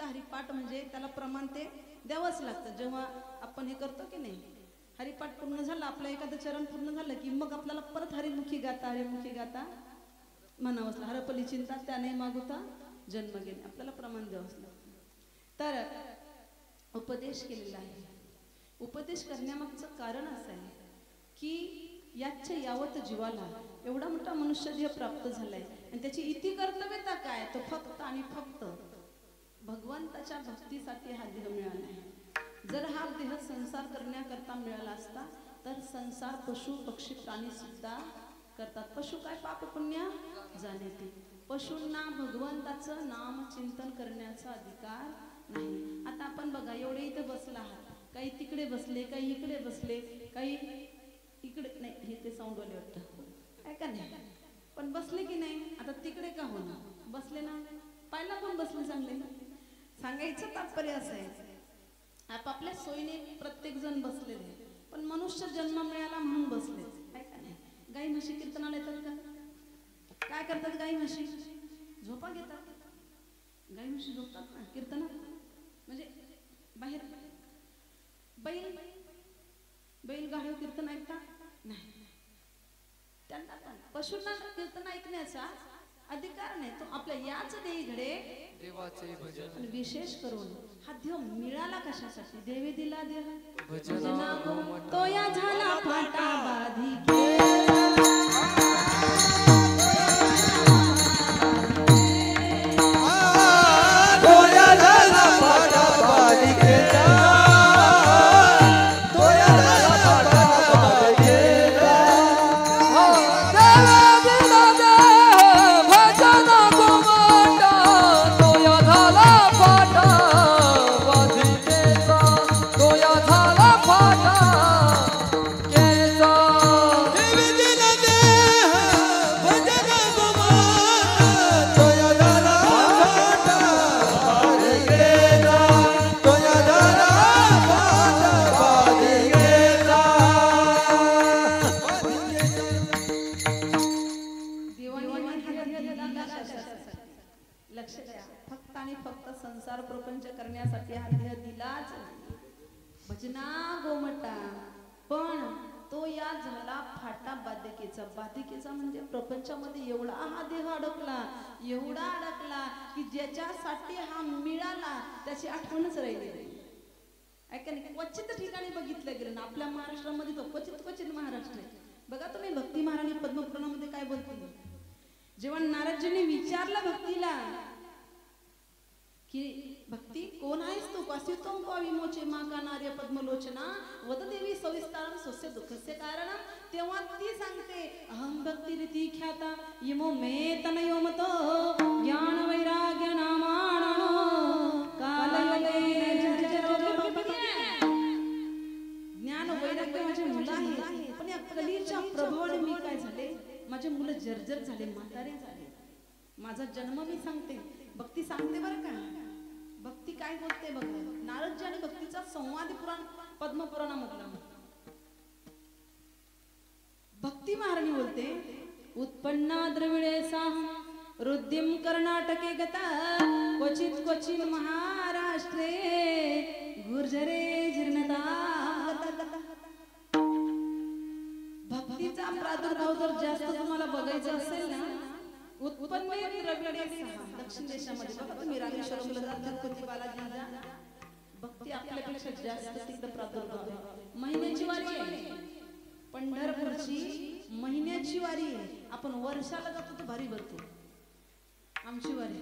हरिपाठ म्हणजे त्याला प्रमाण ते द्यावंच लागतं. जेव्हा आपण हे करतो की नाही, हरिपाठ पूर्ण झाला, आपलं एखादं चरण पूर्ण झालं की मग आपल्याला परत हरिमुखी गाता म्हणावंच लागतं. हरपली चिंता त्याने मागुता जन्म घेणे, आपल्याला प्रमाण द्यावंच लागतं. तर उपदेश केलेला आहे. उपदेश करण्यामागचं कारण असं आहे की याच्या यावत जीवाला एवढा मोठा मनुष्य देह प्राप्त झालाय आणि त्याची इति कर्तव्यता काय, तो फक्त आणि फक्त भगवंताच्या भक्तीसाठी हा देह मिळाला आहे. जर हा देह संसार करण्याकरता मिळाला असता तर संसार पशु पक्षी प्राणी सुद्धा करतात. पशु काय पाप पुण्य जाणते. पशूंना भगवंताचं नाम चिंतन करण्याचा अधिकार नाही. आता आपण बघा, एवढे इथे बसला आहात, काही तिकडे बसले, काही इकडे बसले, काही इकडे नाही, हे ते साऊंडवाले वाटतं काय का नाही, पण बसले की नाही. आता तिकडे का होणार, बसले ना, पाहिला पण बसले चांगले. सांगायचं तात्पर्य असं आहे, आपापल्या सोयीने प्रत्येक जण बसलेले, पण मनुष्य जन्म मिळाला म्हणून बसले काय का नाही. गाई म्हशी कीर्तनाला येतात का, काय करतात गाई म्हशी, झोपा घेतात. गाई म्हशी झोपतात ना कीर्तनात, म्हणजे बाहेर बैलगाडी कीर्तन ऐकतात नाही. त्यांना पशूंना कीर्तन ऐकण्याचा अधिकार नाही. तो आपल्या याच देहीकडे देवाचे भजन, विशेष करून हा देव मिळाला कशासाठी, देवी दिला देह भजना तो या झाला फाटा बाधी संसार प्रपंच करण्यासाठी हा देह दिलाच भजना गोमटा, पण तो या झाला फाटा बाधिकेचा. बाधिकेचा म्हणजे प्रपंचामध्ये एवढा हा देह अडकला, एवढा अडकला की ज्याच्यासाठी हा मिळाला त्याची आठवणच राहिली नाही. ऐका नाही, क्वचित ठिकाणी बघितलं गेलं ना, आपल्या महाराष्ट्रामध्ये तो क्वचित महाराष्ट्र आहे. बघा तुम्ही भक्ती महाराणी पद्मपुराणामध्ये काय बोलते, जेव्हा नारदजींनी विचारलं भक्तीला की भक्ती कोण आहेस तू, क्वासितों क्वा विमोचे मा का नार्य पद्मलोचना वद देवी सविस्तारम स्वस्य दुःखस्य कारणम, तेव्हा ती सांगते अहम भक्ती रीती ख्याता इमो मे तनयो मतो ज्ञान वैराग्य नामाणो कालयले ज्ञान वैराग्य माझे मुलं आहे, पण या कलीच्या प्रभावाने मी काय झाले, माझे मुलं जर्जर झाले, म्हातारे झाले. माझा जन्म मी सांगते, भक्ती सांगते बरं का. भक्ती काय बोलते बघा, नारदजी आणि भक्तीचा संवादी पुराण पद्मपुराणामधला भक्ती महाराणी बोलते, उत्पन्ना द्रविडेसा रुद्धिम कर्नाटके गता क्वचित महाराष्ट्रे गुर्जरे जीर्णता. भक्तीचा प्रादुर्भाव जर जास्त तुम्हाला बघायचा असेल ना, उत्पन्न दक्षिण देशामध्ये बघा तुम्ही, रामेश्वरमला तिरुपती बालाजीला भक्ती आपल्यापेक्षा जास्त तिकडे प्रादुर्भाव आहे. महिन्याची वारी आहे पंढरपूरची, महिन्याची वारी आहे. आपण वर्षाला जातो तर भारी भरतो. आमची वारी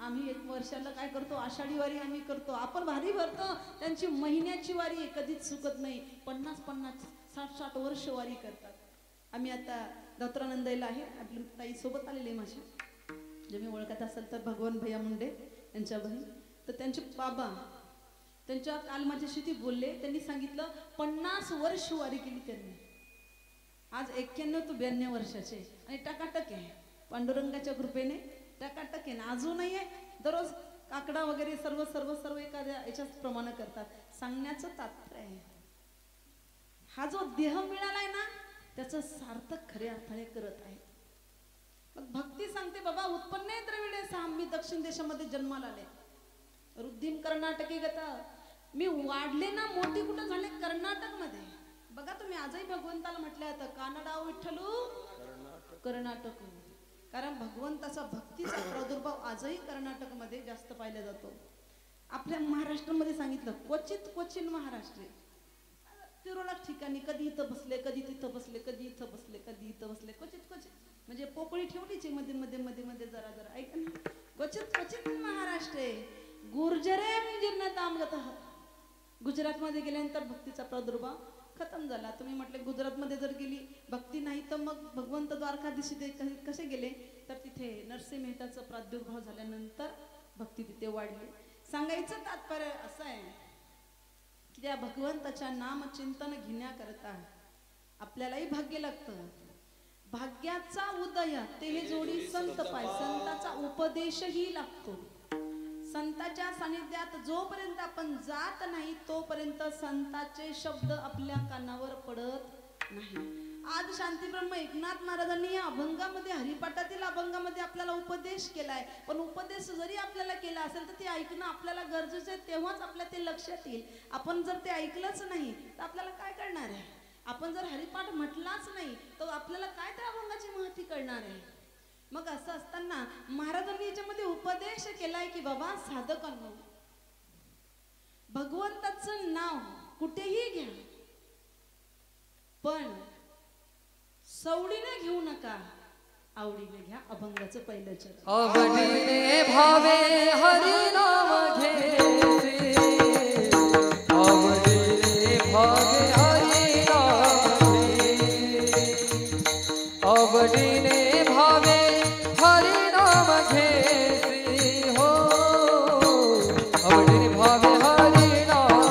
आम्ही एक वर्षाला काय करतो, आषाढी वारी आम्ही करतो, आपण भारी भरतो. त्यांची महिन्याची वारी आहे, कधीच चुकत नाही. 50-50 60-60 वर्ष वारी करतात. आम्ही आता दत्तानंदला आहे, आपली ताई सोबत आलेली माझ्या, जे मी ओळखत असेल तर भगवान भैया मुंडे यांच्या बहीण, तर त्यांचे बाबा त्यांच्या काल माझ्याशी ती बोलले, त्यांनी सांगितलं 50 वर्ष वारी केली त्यांनी. आज 91 to 92 वर्षाचे आणि टकाटक आहे, पांडुरंगाच्या कृपेने टकाटक आहे ना, अजूनही आहे. दररोज काकडा वगैरे सर्व एखाद्या याच्याच प्रमाणे करतात. सांगण्याचं तात्पर्य आहे, हा जो देह मिळालाय ना त्याचं सार्थक खऱ्या अर्थाने करत आहे. मग भक्ती सांगते बाबा, उत्पन्न द्रविडे आम्ही दक्षिण देशामध्ये जन्माला आले, रुद्धी कर्नाटकी गता मी वाढले ना मोठी कुठं झाले कर्नाटक मध्ये बघा तुम्ही आजही भगवंताला म्हटलं होतं कानडा विठ्ठलू कर्नाटक कारण भगवंताचा भक्तीचा प्रादुर्भाव आजही कर्नाटक मध्ये जास्त पाहिला जातो आपल्या महाराष्ट्रामध्ये सांगितलं क्वचित महाराष्ट्र तुरळक ठिकाणी कधी इथं बसले कधी तिथं बसले कधी इथं बसले कधी इथं बसले क्वचित म्हणजे पोकळी ठेवलीची मध्ये मध्ये मध्ये मध्ये जरा जरा ऐक ना क्वचित महाराष्ट्र आहे गुर्जरे जीर्णतामगत गुजरात मध्ये गेल्यानंतर भक्तीचा प्रादुर्भाव खतम झाला तुम्ही म्हटले गुजरात मध्ये जर गेली भक्ती नाही तर मग भगवंत द्वारकाधीश कसे गेले तर तिथे नरसिंह मेहताचा प्रादुर्भाव झाल्यानंतर भक्ती तिथे वाढली सांगायचं तात्पर्य असं आहे की त्या भगवंताच्या नामचिंतन घेण्याकरता आपल्यालाही भाग्य लागतं भाग्याचा उदय ते जोडी संत पाय संताचा उपदेशही लागतो संताच्या सानिध्यात जोपर्यंत आपण जात नाही तोपर्यंत संताचे शब्द आपल्या कानावर पडत नाही आज शांतीब्रह्म एकनाथ महाराजांनी या अभंगामध्ये हरिपाठातील अभंगामध्ये आपल्याला उपदेश केलाय पण उपदेश जरी आपल्याला केला असेल तर ते ऐकणं आपल्याला गरजेचं आहे तेव्हाच आपल्या ते लक्षात येईल आपण जर ते ऐकलंच नाही तर आपल्याला काय कळणार आहे आपण जर हरिपाठ म्हटलाच नाही तर आपल्याला काय त्या अभंगाची महती कळणार आहे मग असं असताना महाराजांनी याच्यामध्ये उपदेश केलाय की बाबा साधकांनो भगवंताचं नाव कुठेही घ्या पण सवडीने घेऊ नका आवडीने घ्या अभंगाचं पहिलं चरण आवडीने भावे हरी नाम घेसे आवडीने भावे हरी नाम घेसे आवडीने भावे हरी नाम घेसे हो आवडीने भावे हरी नाम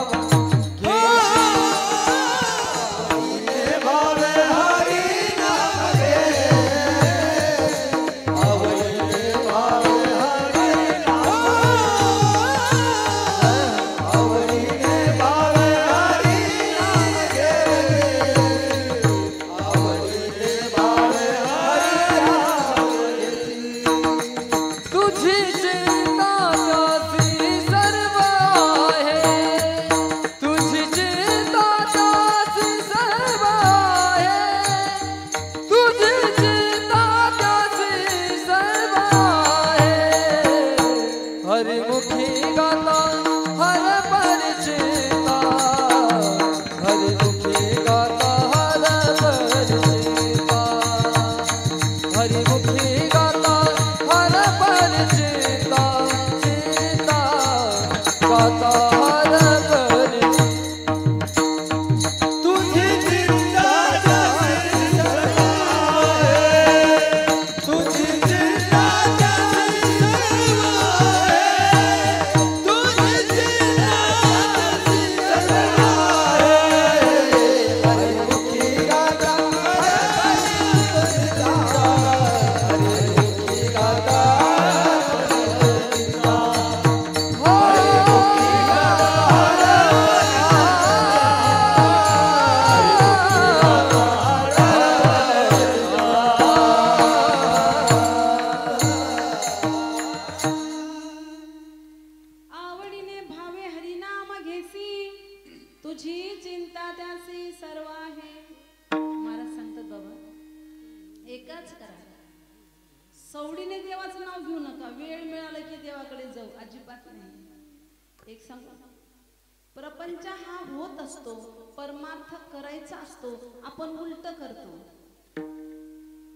प्रपंच हा होत असतो परमार्थ करायचा असतो आपण उलट करतो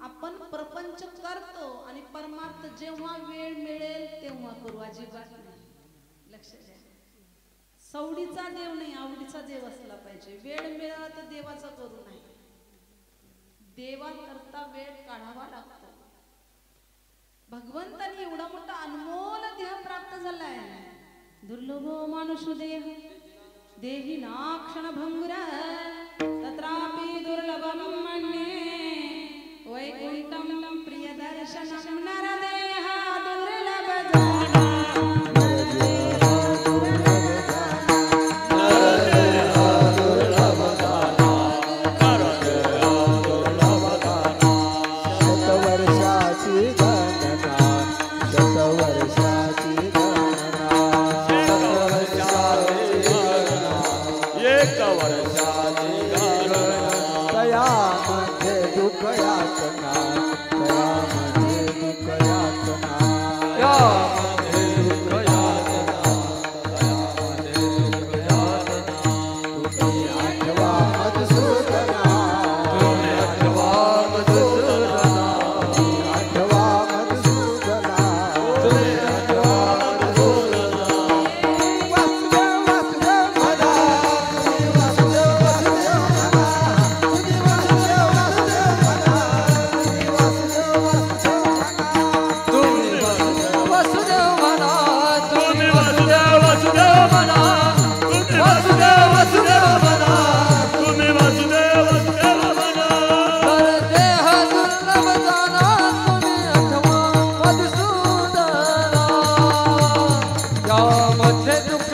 आपण प्रपंच करतो आणि परमार्थ जेव्हा वेळ मिळेल तेव्हा करू अजिबात नाही लक्षात घ्या सवडीचा देव नाही आवडीचा देव असला पाहिजे वेळ मिळाला तर देवाचा करू नाही देवा करता वेळ काढावा लागतो भगवंतानी एवढा मोठा अनमोल देह प्राप्त झालाय दुर्लभो मानुष देह देही नाक्षण भंगुरा तत्रापि दुर्लभम मन्ये वैकुंठम प्रियदर्शनम नरदेहा दुर्लभ शतवर्षाची गणना दुःख यातना तयामध्ये दुःख यातना यामध्ये दुःख यातना तयामध्ये दुःख यातना तुम्ही आठवा मधुसूदना तुम्ही आठवा मधुसूदना आठवा मधुसूदना तुम्ही आठवा मधुसूदना वासुदेव वासुदेव म्हणा तुम्ही वासुदेव वासुदेव म्हणा तुम्ही वासुदेव वासुदेव म्हणा तुम्ही वासुदेव वासुदेव म्हणा तुम्ही वासुदेव वासुदेव म्हणा तुम्ही वासुदेव वासुदेव म्हणा तुम्ही वासुदेव वासुदेव म्हणा तर देह दुर्लभ जाना तुम्ही आठवा मधुसूदना यामध्ये दुःख